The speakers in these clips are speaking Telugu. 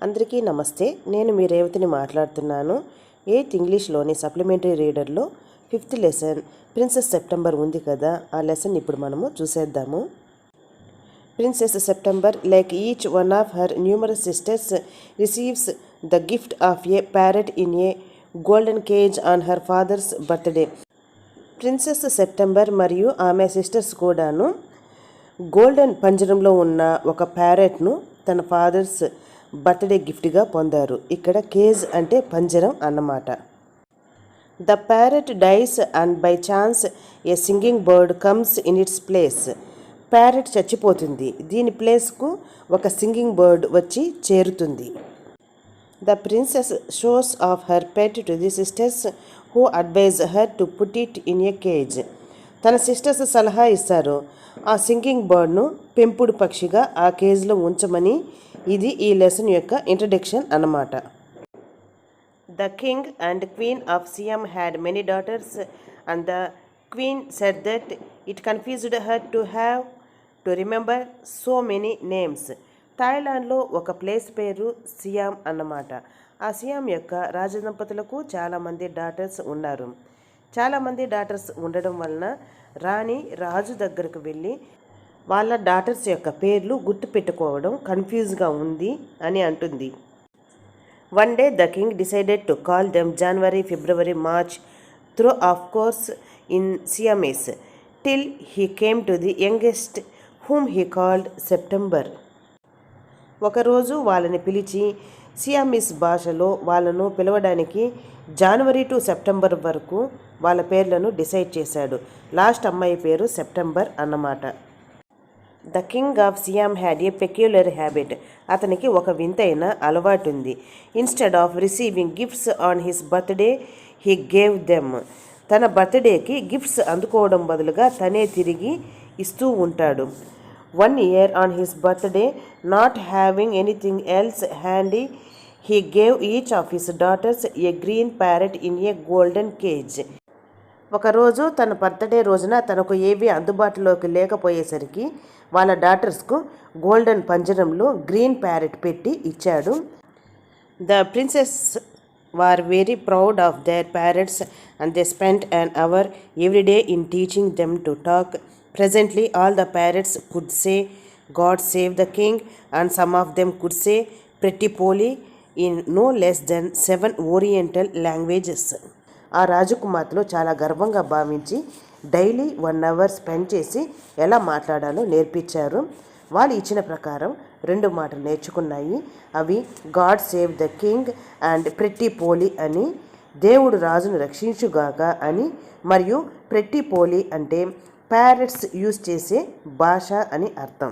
అందరికీ నమస్తే. నేను మీ రేవతిని మాట్లాడుతున్నాను. 8th ఇంగ్లీష్లోని సప్లిమెంటరీ రీడర్లో 5th లెసన్ ప్రిన్సెస్ సెప్టెంబర్ ఉంది కదా, ఆ లెసన్ ఇప్పుడు మనము చూసేద్దాము. Princess September, like each one of her numerous sisters, receives the gift of a parrot in a golden cage on her father's birthday. Princess September మరియు ఆమె సిస్టర్స్ కూడాను గోల్డెన్ పంజరంలో ఉన్న ఒక ప్యారెట్ను తన ఫాదర్స్ బర్త్డే గిఫ్ట్గా పొందారు. ఇక్కడ కేజ్ అంటే పంజరం అన్నమాట. The parrot dies and by chance a singing bird comes in its place. Parrot చచ్చిపోతుంది, దీని ప్లేస్కు ఒక సింగింగ్ బర్డ్ వచ్చి చేరుతుంది. The princess shows off her pet to the sisters who advise her to put it in a cage. తన సిస్టర్స్ సలహా ఇస్తారు ఆ సింగింగ్ బర్డ్ను పెంపుడు పక్షిగా ఆ కేజ్లో ఉంచమని. ఇది ఈ లెసన్ యొక్క ఇంట్రడక్షన్ అన్నమాట. The king and queen of Siam had many daughters and the queen said that it confused her to have to remember so many names. థాయిలాండ్లో ఒక ప్లేస్ పేరు సియాం అన్నమాట. ఆ సియాం యొక్క రాజదంపతులకు చాలామంది డాటర్స్ ఉన్నారు. చాలామంది డాటర్స్ ఉండడం వలన రాణి రాజు దగ్గరకు వెళ్ళి వాళ్ళ డాటర్స్ యొక్క పేర్లు గుర్తుపెట్టుకోవడం కన్ఫ్యూజ్గా ఉంది అని అంటుంది. One day the king decided to call them January, February, March through of course in Siamese till he came to the youngest whom he called September. ఒకరోజు వాళ్ళని పిలిచి సియామీస్ భాషలో వాళ్ళను పిలవడానికి జనవరి టు సెప్టెంబర్ వరకు వాళ్ళ పేర్లను డిసైడ్ చేశాడు. లాస్ట్ అమ్మాయి పేరు సెప్టెంబర్ అన్నమాట. The king of Siam had a peculiar habit. అతనికి ఒక వింతైన అలవాటు ఉంది. Instead of receiving gifts on his birthday he gave them. తన బర్త్డేకి గిఫ్ట్స్ అందుకోవడం బదులుగా తనే తిరిగి ఇస్తూ ఉంటాడు. 1 year on his birthday, not having anything else handy, he gave each of his daughters a green parrot in a golden cage. ఒకరోజు తన బర్త్డే రోజున తనకు ఏవి అందుబాటులోకి లేకపోయేసరికి వాళ్ళ డాటర్స్కు గోల్డెన్ పంజరంలో గ్రీన్ ప్యారెట్ పెట్టి ఇచ్చాడు. The princess were very proud of their parrots and they spent an hour every day in teaching them to talk. Presently all the parrots could say God save the king and some of them could say pretty Polly in no less than 7 Oriental languages. ఆ రాజకుమార్తెలు చాలా గర్వంగా భావించి డైలీ 1 hour స్పెండ్ చేసి ఎలా మాట్లాడాలో నేర్పించారు. వాళ్ళు ఇచ్చిన ప్రకారం 2 మాటలు నేర్చుకున్నాయి. అవి God save the king and pretty పోలి అని, దేవుడు రాజును రక్షించుగాక అని, మరియు ప్రెట్టి పోలి అంటే ప్యారెట్స్ యూజ్ చేసే భాష అని అర్థం.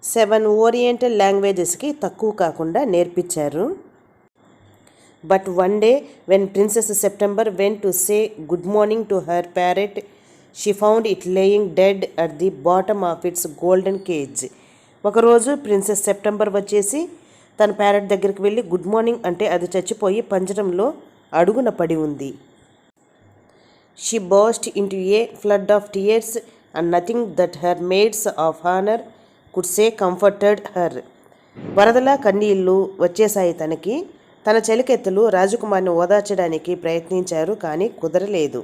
7 ఓరియంటల్ లాంగ్వేజెస్కి తక్కువ కాకుండా నేర్పించారు. But one day when princess September went to say good morning to her parrot she found it laying dead at the bottom of its golden cage. ఒకరోజు ప్రిన్సెస్ సెప్టెంబర్ వచ్చేసి తన ప్యారెట్ దగ్గరికి వెళ్ళి గుడ్ మార్నింగ్ అంటే అది చచ్చిపోయి పంజరంలో అడుగున పడి ఉంది. She burst into a flood of tears and nothing that her maids of honour could say comforted her. వరదలా కన్నీళ్ళు వచ్చేసాయి తనకి. తన చెలికెత్తలు రాజకుమారిని ఓదార్చడానికి ప్రయత్నించారు, కానీ కుదరలేదు.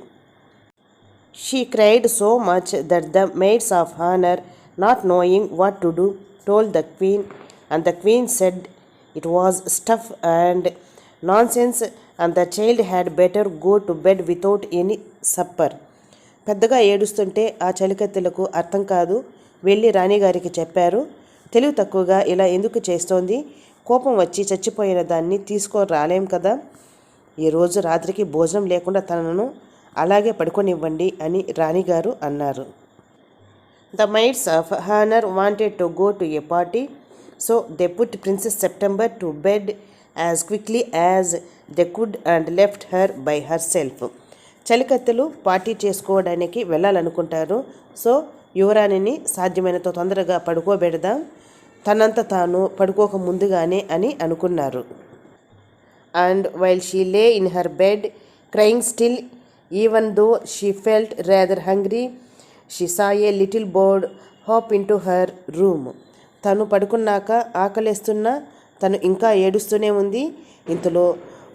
She cried so much that the maids of honour, not knowing what to do, told the queen and the queen said it was stuff and nonsense and the child had better go to bed without any supper. పెద్దగా ఏడుస్తుంటే ఆ చెలికెత్తలకు అర్థం కాదు. వెళ్ళి రాణిగారికి చెప్పారు, తెలివి తక్కువగా ఇలా ఎందుకు చేస్తోంది, కోపం వచ్చి చచ్చిపోయిన దాన్ని తీసుకొని రాలేం కదా, ఈరోజు రాత్రికి భోజనం లేకుండా తనను అలాగే పడుకోనివ్వండి అని రాణిగారు అన్నారు. The maids of honour wanted to go to a party, so they put princess September to bed as quickly as they could and left her by herself. చలికత్తెలు పార్టీ చేసుకోవడానికి వెళ్ళాలనుకుంటారు. సో యువరాణిని సాధ్యమైనంత తొందరగా పడుకోబెడదాం, తనంత తాను పడుకోక ముందుగానే అని అనుకున్నారు. అండ్ వైల్ షీ లే in her bed crying still even though she felt rather hungry she saw a little bird hop in to her room. తను పడుకున్నాక ఆకలేస్తున్నా తను ఇంకా ఏడుస్తూనే ఉంది. ఇంతలో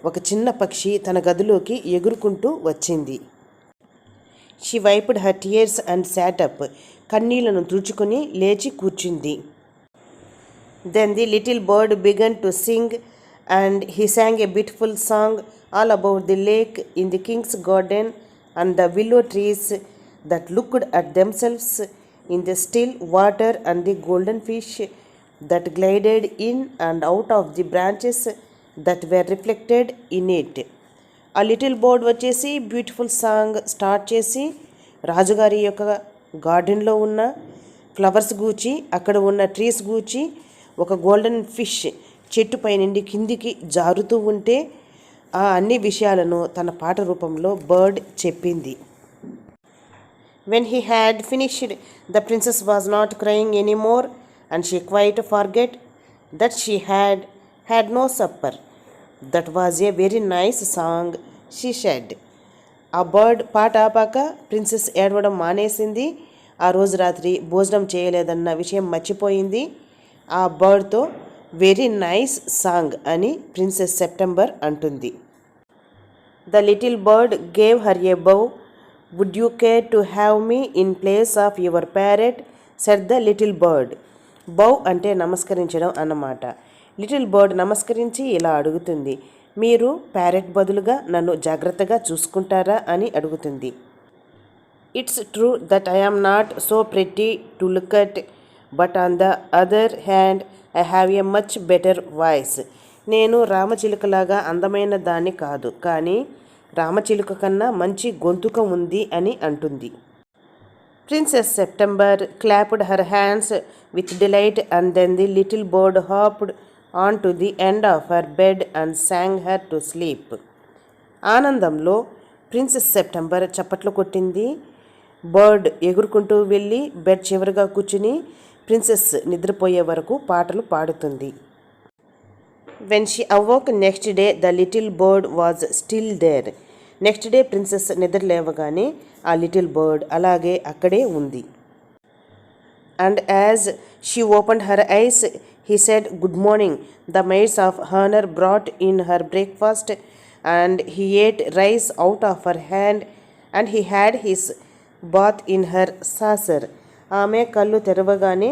ఒక చిన్న పక్షి తన గదిలోకి ఎగురుకుంటూ వచ్చింది. She wiped her tears and SAT up. కన్నీళ్లను తుడుచుకొని లేచి కూర్చుంది. Then the little bird began to sing, and he sang a beautiful song all about the lake in the king's garden and the willow trees that looked at themselves in the still water and the golden fish that glided in and out of the branches that were reflected in it. ఆ లిటిల్ బర్డ్ వచ్చేసి బ్యూటిఫుల్ సాంగ్ స్టార్ట్ చేసి రాజుగారి యొక్క గార్డెన్లో ఉన్న ఫ్లవర్స్ గూచి, అక్కడ ఉన్న ట్రీస్ గూచి, ఒక గోల్డెన్ ఫిష్ చెట్టుపై నుండి కిందికి జారుతూ ఉంటే ఆ అన్ని విషయాలను తన పాట రూపంలో బర్డ్ చెప్పింది. When he had finished, the princess was not crying anymore, and she quite forgot that she had no supper. That was a very nice song, she said. ఆ బర్డ్ పాట ఆపాక ప్రిన్సెస్ ఏడవడం మానేసింది. ఆ రోజు రాత్రి భోజనం చేయలేదన్న విషయం మర్చిపోయింది. ఆ బర్డ్తో వెరీ నైస్ సాంగ్ అని ప్రిన్సెస్ సెప్టెంబర్ అంటుంది. The little bird gave her a bow. Would you care to have me in place of your parrot, said the little bird. Bow అంటే నమస్కరించడం అన్నమాట. లిటిల్ బర్డ్ నమస్కరించి ఇలా అడుగుతుంది, మీరు ప్యారెట్ బదులుగా నన్ను జాగ్రత్తగా చూసుకుంటారా అని అడుగుతుంది. It's true that I am not so pretty to look at, but on the other hand I have a much better voice. నేను రామచిలుకలాగా అందమైన దాన్ని కాదు, కానీ రామచిలుక కన్నా మంచి గొంతుక ఉంది అని అంటుంది. Princess September clapped her hands with delight and then the little bird hopped on to the end of her bed and sang her to sleep. ఆనందంలో ప్రిన్సెస్ సెప్టెంబర్ చప్పట్లు కొట్టింది. బర్డ్ ఎగురుకుంటూ వెళ్ళి బెడ్ చివరిగా కూర్చుని ప్రిన్సెస్ నిద్రపోయే వరకు పాటలు పాడుతుంది. When she awoke next day the little bird was still there. Next day princess నిద్ర లేవగానే ఆ లిటిల్ బర్డ్ అలాగే అక్కడే ఉంది. And as she opened her eyes he said, good morning. The maids of honor brought in her breakfast, and he ate rice out of her hand, and he had his bath in her saucer. ఆమె కళ్ళు తెరవగానే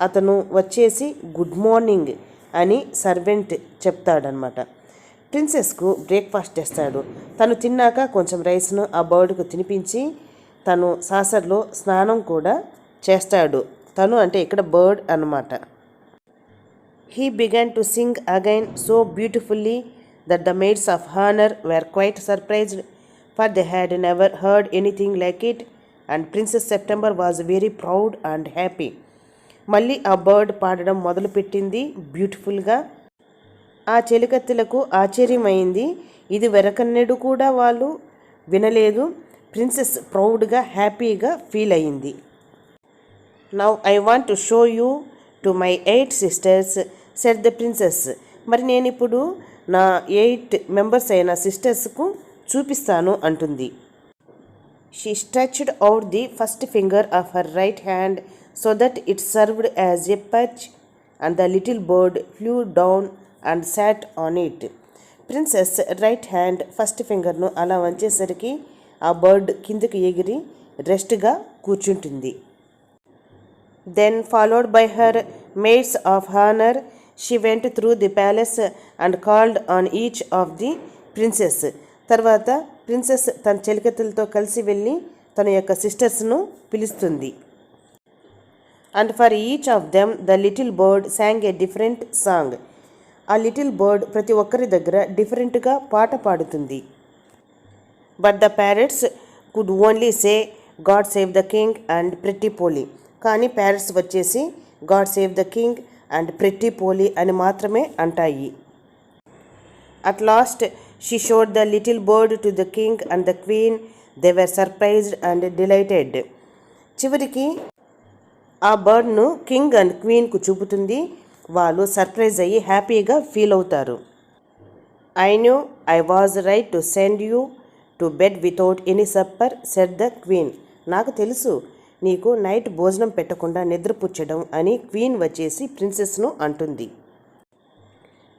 అతను వచ్చేసి గుడ్ మార్నింగ్ అని సర్వెంట్ చెప్తాడనమాట. ప్రిన్సెస్కు బ్రేక్ఫాస్ట్ తెస్తాడు. తను తిన్నాక కొంచెం రైస్ను ఆ బర్డ్కు తినిపించి తను సాసర్లో స్నానం కూడా చేస్తాడు. తను అంటే ఇక్కడ బర్డ్ అన్నమాట. He began to sing again so beautifully that the maids of honor were quite surprised, for they had never heard anything like it, and Princess September was very proud and happy. మళ్ళీ ఆ బర్డ్ పాడడం మొదలుపెట్టింది బ్యూటిఫుల్గా. ఆ చెలికత్తెలకు ఆశ్చర్యమైంది. ఇది వెరకన్నెడు కూడా వాళ్ళు వినలేదు. ప్రిన్సెస్ ప్రౌడ్గా హ్యాపీగా ఫీల్ అయింది. Now I want to show you to my 8 sisters, said the princess. మరి నేను ఇప్పుడు నా 8 మెంబర్స్ అయిన సిస్టర్స్కు చూపిస్తాను అంటుంది. She stretched out the first finger of her right hand so that it served as a perch, and the little bird flew down and sat on it. Princess right hand first ఫింగర్ను అలా వంచేసరికి ఆ బర్డ్ కిందకి ఎగిరి రెస్ట్గా కూర్చుంటుంది. Then, followed by her maids of honor, she went through the palace and called on each of the princess. తర్వాత ప్రిన్సెస్ తన చెలికత్తెలతో కలిసి వెళ్ళి తన యొక్క సిస్టర్స్ను పిలుస్తుంది. And for each of them the little bird sang a different song. ఆ లిటిల్ బర్డ్ ప్రతి ఒక్కరి దగ్గర డిఫరెంట్గా పాట పాడుతుంది. But the parrots could only say God save the king and pretty Polly. కానీ ప్యారెట్స్ వచ్చేసి God save the king and pretty Polly అని మాత్రమే అంటాయి. At last she showed the little bird to the king and the queen. They were surprised and delighted. చివరికి ఆ బర్డ్ను కింగ్ అండ్ క్వీన్కు చూపుతుంది. వాళ్ళు సర్ప్రైజ్ అయ్యి హ్యాపీగా ఫీల్ అవుతారు. I knew I was right to send you to bed without any supper, said the queen. నాకు తెలుసు నీకు నైట్ భోజనం పెట్టకుండా నిద్రపుచ్చడం అని క్వీన్ వచ్చేసి ప్రిన్సెస్ను అంటుంది.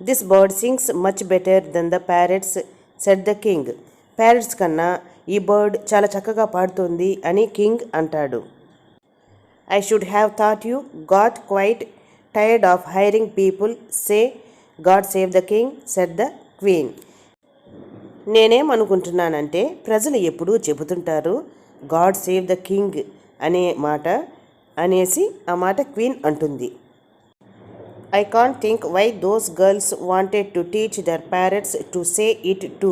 This bird sings much better than the parrots said the king. Parrots కన్నా ఈ బర్డ్ చాలా చక్కగా పాడుతుంది అని కింగ్ అంటాడు. I should have thought you got quite tired of hearing people say God save the king said the queen. నేనేమనుకుంటున్నానంటే ప్రజలు ఎప్పుడూ చెబుతుంటారు గాడ్ సేవ్ ద కింగ్ అనే మాట అనేసి ఆ మాట క్వీన్ అంటుంది. I can't think why those girls wanted to teach their parents to say it too.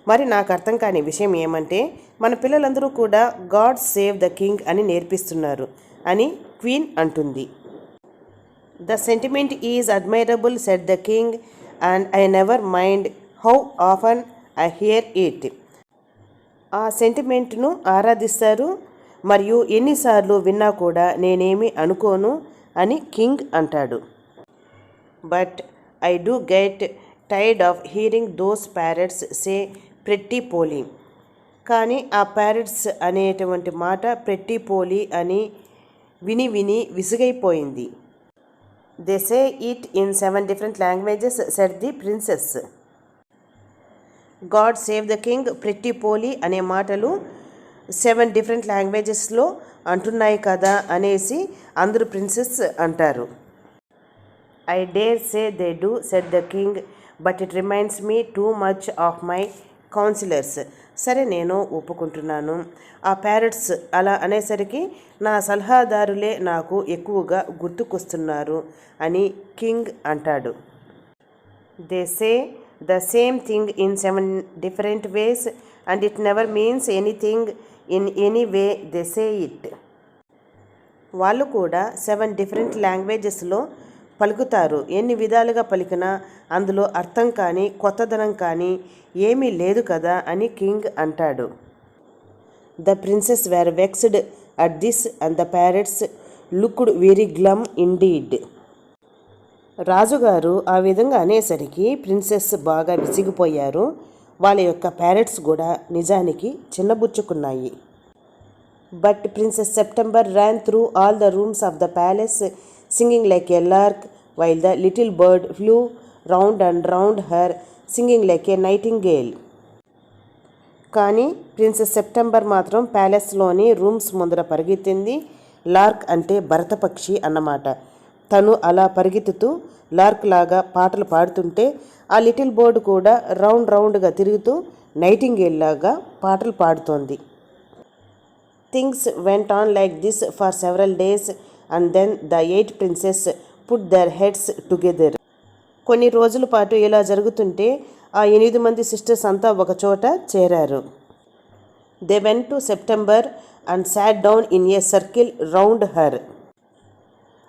మరి నాకు అర్థం కాని విషయం ఏమంటే మన పిల్లలందరూ కూడా గాడ్ సేవ్ ద కింగ్ అని నేర్పిస్తున్నారు అని క్వీన్ అంటుంది. The sentiment is admirable said the king and I never mind how often I hear it. ఆ సెంటిమెంట్ను ఆరాధిస్తారు మరియు ఎన్నిసార్లు విన్నా కూడా నేనేమి అనుకోను అని కింగ్ అంటాడు. But I do get tired of hearing those parrots say pretty Polly. కానీ ఆ ప్యారెట్స్ అనేటువంటి మాట ప్రెట్టి పోలీ అని విని విని విసుగైపోయింది. They say it in 7 different languages said the princess. God save the king pretty Polly అనే మాటలు 7 different languagesలో అంటున్నాయి కదా అనేసి అందరూ ప్రిన్సెస్ అంటారు. I dare say they do said the king but it reminds me too much of my councillors. సరే నేను ఒప్పుకుంటున్నాను, ఆ ప్యారెట్స్ అలా అనేసరికి నా సలహాదారులే నాకు ఎక్కువగా గుర్తుకొస్తున్నారు అని కింగ్ అంటాడు. They say the same thing in 7 different ways and it never means anything in any way they say it. వాళ్ళు కూడా 7 different languagesలో పలుకుతారు. ఎన్ని విధాలుగా పలికినా అందులో అర్థం కానీ కొత్తదనం కానీ ఏమీ లేదు కదా అని కింగ్ అంటాడు. The princess were vexed at this and the parrots looked very glum indeed. రాజుగారు ఆ విధంగా అనేసరికి ప్రిన్సెస్ బాగా విసిగిపోయారు. వాళ్ళ యొక్క ప్యారెట్స్ కూడా నిజానికి చిన్నబుచ్చుకున్నాయి. But princess September ran through all the rooms of the palace singing like a lark while the little bird flew round and round her singing like a nightingale. కానీ ప్రిన్సెస్ సెప్టెంబర్ మాత్రం ప్యాలెస్లోని రూమ్స్ ముందర పరిగెత్తింది. లార్క్ అంటే భరతపక్షి అన్నమాట. తను అలా పరిగెత్తుతూ లార్క్ లాగా పాటలు పాడుతుంటే ఆ లిటిల్ బర్డ్ కూడా రౌండ్గా తిరుగుతూ నైటింగేల్ లాగా పాటలు పాడుతోంది. Things went on like this for several days and then the 8 princes put their heads together. కొన్ని రోజుల పాటు ఇలా జరుగుతుంటే ఆ 8 మంది సిస్టర్స్ అంతా ఒక చోట చేరారు. They went to September and sat down in a circle round her.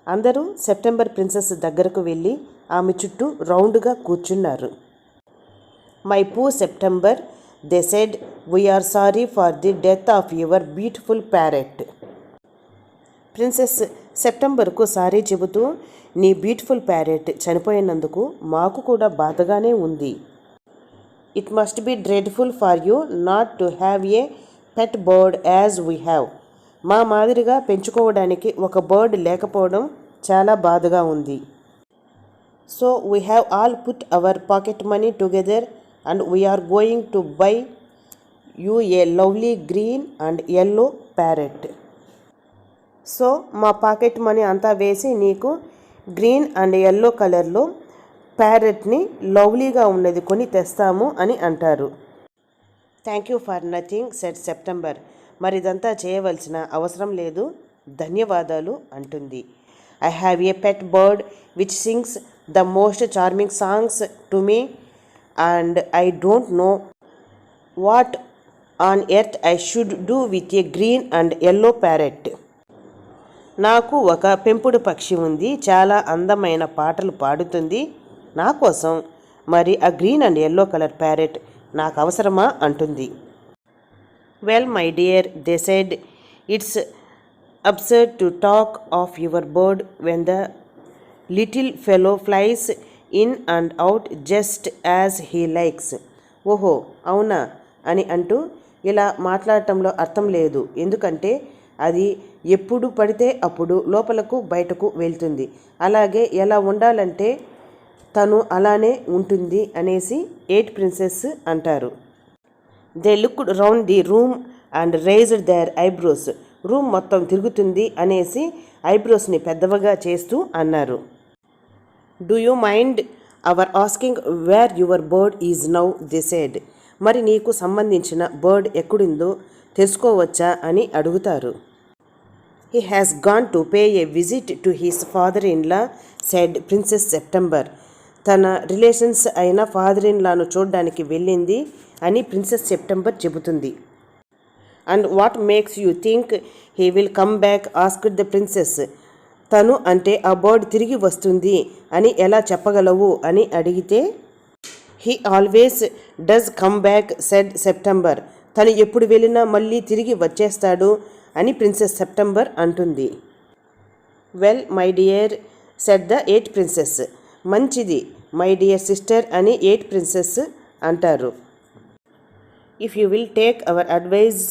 అందరూ సెప్టెంబర్ ప్రిన్సెస్ దగ్గరకు వెళ్ళి ఆమె చుట్టూ రౌండ్గా కూర్చున్నారు. My poor September they said we're sorry for the death of your beautiful parrot. ప్రిన్సెస్ సెప్టెంబర్కు సారీ చెబుతూ నీ బ్యూటిఫుల్ ప్యారెట్ చనిపోయినందుకు మాకు కూడా బాధగానే ఉంది. It must be dreadful for you not to have a pet bird as we have. మా మాదిరిగా పెంచుకోవడానికి ఒక బర్డ్ లేకపోవడం చాలా బాధగా ఉంది. So we have all put our pocket money together and we're going to buy you a lovely green and yellow parrot. సో మా పాకెట్ మనీ అంతా వేసి నీకు గ్రీన్ అండ్ ఎల్లో కలర్లో ప్యారెట్ని లవ్లీగా ఉన్నది కొని తెస్తాము అని అంటారు. Thank you for nothing said September. మరి ఇదంతా చేయవలసిన అవసరం లేదు, ధన్యవాదాలు అంటుంది. I have a pet bird which sings the most charming songs to me and I don't know what on earth I should do with a green and yellow parrot. నాకు ఒక పెంపుడు పక్షి ఉంది, చాలా అందమైన పాటలు పాడుతుంది నా కోసం. మరి ఆ green and yellow colour parrot నాకు అవసరమా అంటుంది. Well my dear they said it's absurd to talk of your bird when the little fellow flies in and out just as he likes. ఓహో అవునా అని అంటూ ఇలా మాట్లాడటంలో అర్థం లేదు, ఎందుకంటే అది ఎప్పుడు పడితే అప్పుడు లోపలకు బయటకు వెళ్తుంది. అలాగే ఎలా ఉండాలంటే తను అలానే ఉంటుంది అనేసి 8 ప్రిన్సెస్ అంటారు. They looked round the room and raised their eyebrows. రూమ్ మొత్తం తిరుగుతుంది అనేసి ఐబ్రోస్ని పెద్దవిగా చేస్తూ అన్నారు. Do you mind our asking where your bird is now they said. మరి నీకు సంబంధించిన బర్డ్ ఎక్కడుందో తెలుసుకోవచ్చా అని అడుగుతారు. He has gone to pay a visit to his father in law said princess September. తన రిలేషన్స్ అయిన ఫాదర్ ఇన్ లాను చూడడానికి వెళ్ళింది అని ప్రిన్సెస్ సెప్టెంబర్ చెబుతుంది. And what makes you think he will come back asked the princess. తను అంటే ఆ బర్డ్ తిరిగి వస్తుంది అని ఎలా చెప్పగలవు అని అడిగితే, he always does come back said September. తను ఎప్పుడు వెళ్ళినా మళ్ళీ తిరిగి వచ్చేస్తాడు అని ప్రిన్సెస్ సెప్టెంబర్ అంటుంది. Well my dear said the 8 princess. మంచిది మై డియర్ సిస్టర్ అని 8 ప్రిన్సెస్ అంటారు. If you will take our advice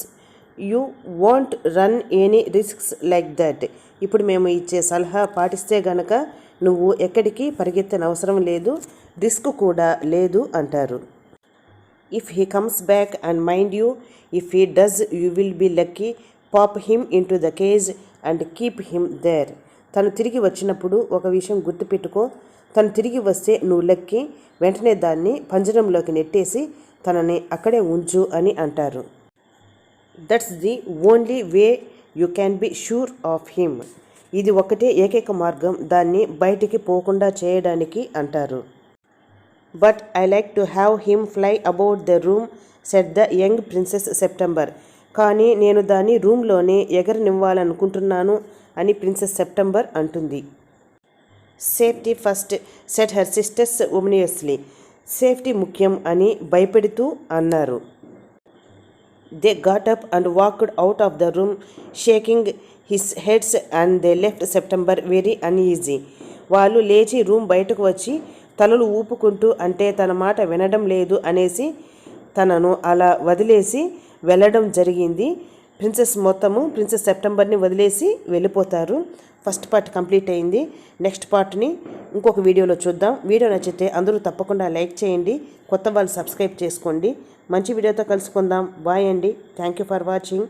you won't run any risks like that. ఇప్పుడు మేము ఇచ్చే సలహా పాటిస్తే గనక నువ్వు ఎక్కడికి పరిగెత్తనవసరం లేదు, రిస్క్ కూడా లేదు అంటారు. If he comes back and mind you, if he does you will be lucky, pop him into the cage and keep him there. తను తిరిగి వచ్చినప్పుడు ఒక విషయం గుర్తుపెట్టుకో, తను తిరిగి వస్తే నువ్వు లక్కీ, వెంటనే దాన్ని పంజరంలోకి నెట్టేసి తనని అక్కడే ఉంచు అని అంటారు. That's the only way you can be sure of him. ఇది ఒకటే ఏకైక మార్గం దాన్ని బయటికి పోకుండా చేయడానికి అంటారు. But I like to have him fly about the room said the young princess September. కానీ నేను దాన్ని రూమ్లోనే ఎగరనివ్వాలనుకుంటున్నాను అని ప్రిన్సెస్ సెప్టెంబర్ అంటుంది. Safety first said her sisters ominously. Safety ముఖ్యం అని భయపెడుతూ అన్నారు. They got up and walked out of the room shaking his heads and they left September very uneasy. వాళ్ళు లేచి రూమ్ బయటకు వచ్చి తలలు ఊపుకుంటూ, అంటే తన మాట వినడం లేదు అనేసి తనను అలా వదిలేసి వెళ్ళడం జరిగింది. ప్రిన్సెస్ సెప్టెంబర్ని వదిలేసి వెళ్ళిపోతారు. ఫస్ట్ పార్ట్ కంప్లీట్ అయింది. నెక్స్ట్ పార్ట్ని ఇంకొక వీడియోలో చూద్దాం. వీడియో నచ్చితే అందరూ తప్పకుండా లైక్ చేయండి, కొత్త వాళ్ళు సబ్స్క్రైబ్ చేసుకోండి. మంచి వీడియోతో కలుసుకుందాం. బాయ్ అండి. Thank you for watching.